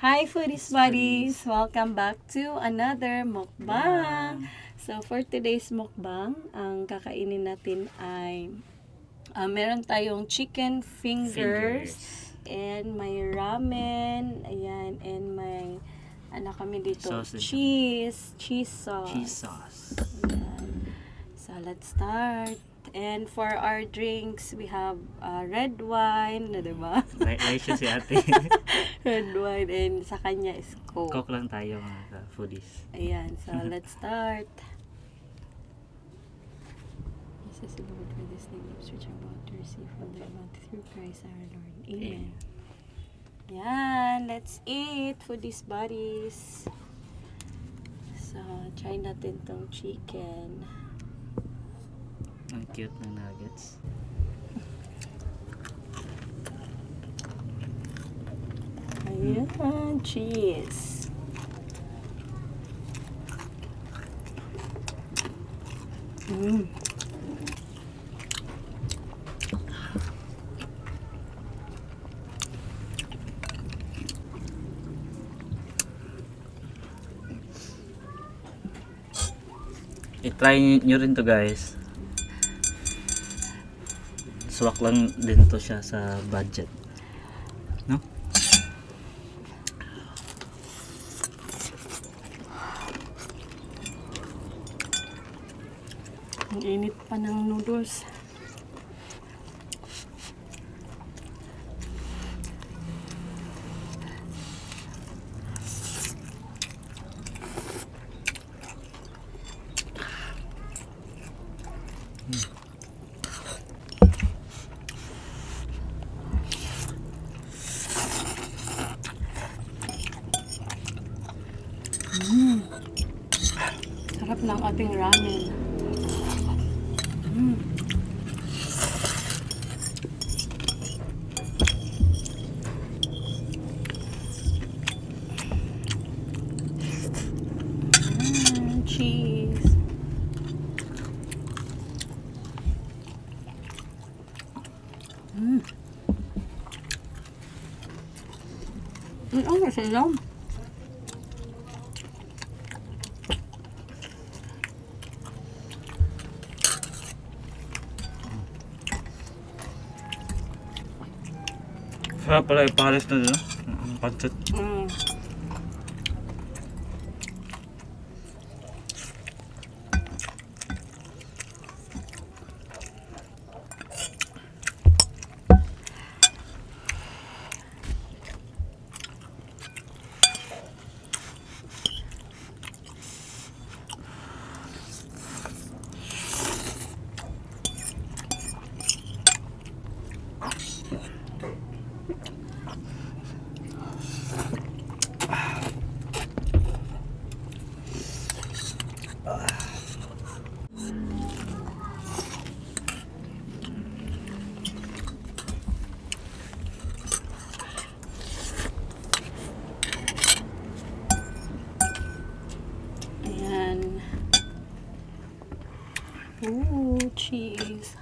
Hi Foodies Buddies! Welcome back to another mukbang! So for today's mukbang, ang kakainin natin ay meron tayong chicken fingers and may ramen, ayan, and may kami dito, cheese sauce. Ayan. So let's start. And for our drinks, we have red wine, na diba? Right siya si ate. Red wine, and sa kanya is Coke. Coke lang tayo mga foodies. Ayan, so let's start. This is the Lord for this name of search about to receive from the mouth through Christ our Lord. Amen. Yan, let's eat Foodies Buddies. So, try natin tong chicken. Ang cute ng nuggets. Ayan, cheese. I-try nyo rin to guys. Swak lang din to siya sa budget. No? Ang init pa ng noodles. Sarap ng ating ramen. Cheese. Ang sarap. Sarap pala ipahalis na doon. Ang pancit. Ayan. Ooh, cheese.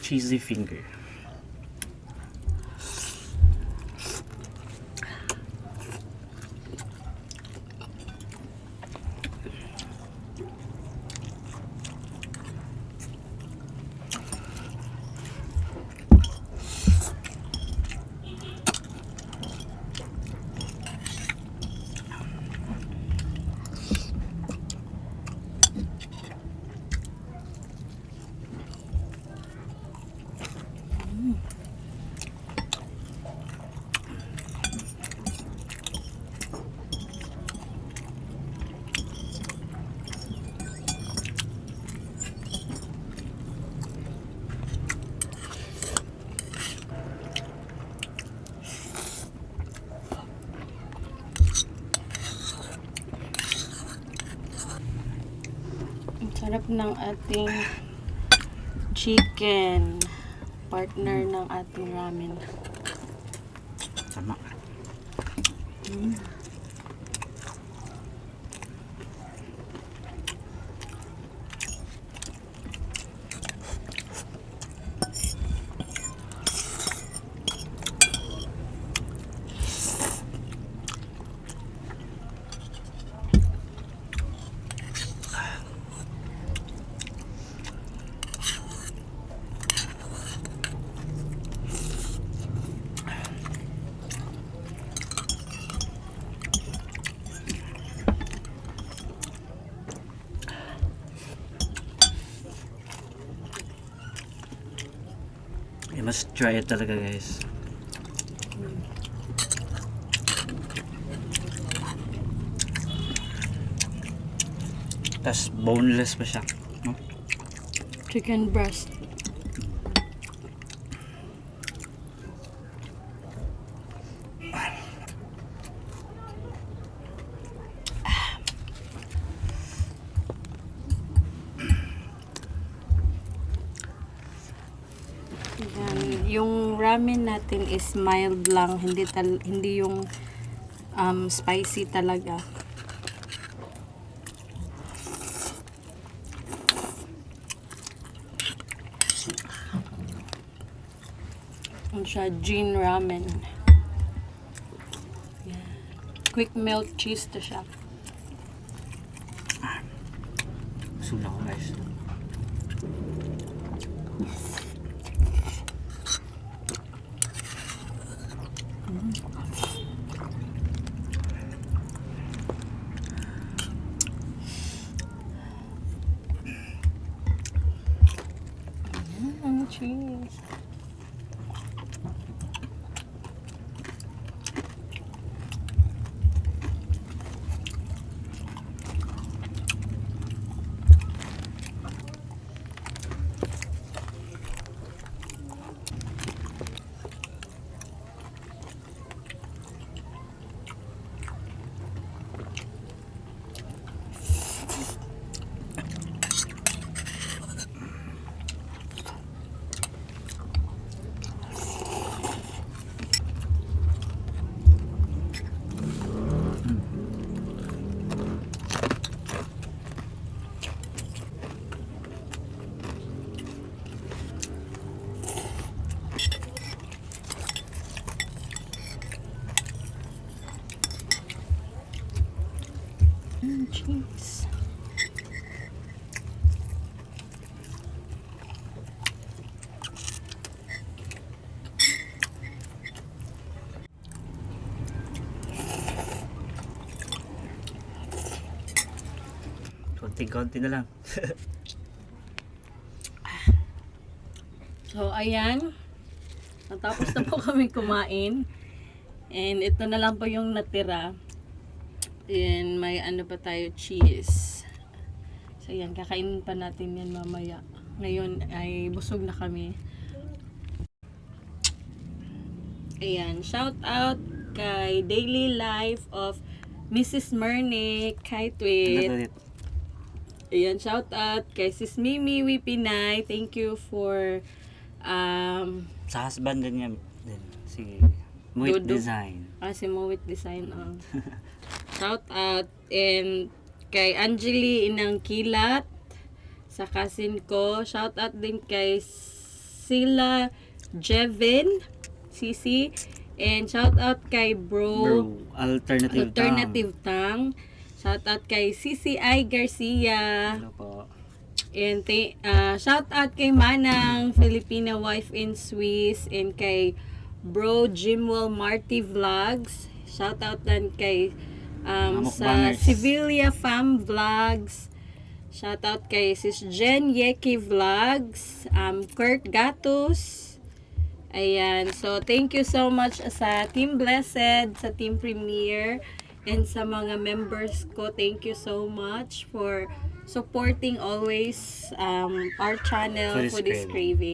Cheesy finger. Sarap ng ating chicken. Partner ng ating ramen. Tama. You must try it talaga, guys. Tas boneless pa siya, no? Chicken breast. Yan. Yung ramen natin is mild lang, hindi yung spicy talaga. Ano siya, Jin ramen. Yan. Quick melt cheese to siya. Busog na ako, guys. Cheese. Cheese. Konti-konti na lang. So, ayan. Natapos na po kami kumain. And ito na lang po yung natira. And may ano pa tayo, cheese. So, ayan. Kakainin pa natin yan mamaya. Ngayon ay busog na kami. Ayan. Shout out kay Daily Life of Mrs. Merne, kay Tweet. Ano ulit? Ayan, shout out kay Sis Mimi Wipinay. Thank you for Sa husband din niya. Din, si Muit Dodo. Design. si Mowit Design. Shout out and kay Angeli Inang Kilat sa cousin ko. Shout out din kay Sila Jevin Sisi, and shout out kay Bro, alternative Tang. Shout out kay CCI Garcia. Hello po. And shout out kay Manang, Filipina wife in Swiss, and kay Bro Jimwell Marty Vlogs. Shout out din kay Mga sa mukbangers. Sevilla Fam Vlogs. Shout out kay Sis Jen Yeki Vlogs, Kurt Gatos. Ayan, so thank you so much sa Team Blessed, sa Team Premier, and sa mga members ko. Thank you so much for supporting always our channel, Foodiez Craving.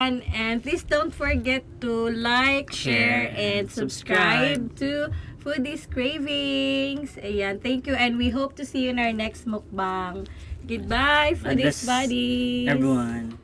And please don't forget to like, share, and subscribe to Foodies Cravings. Ayan, thank you and we hope to see you in our next mukbang. Goodbye, God Foodies bless buddies. everyone.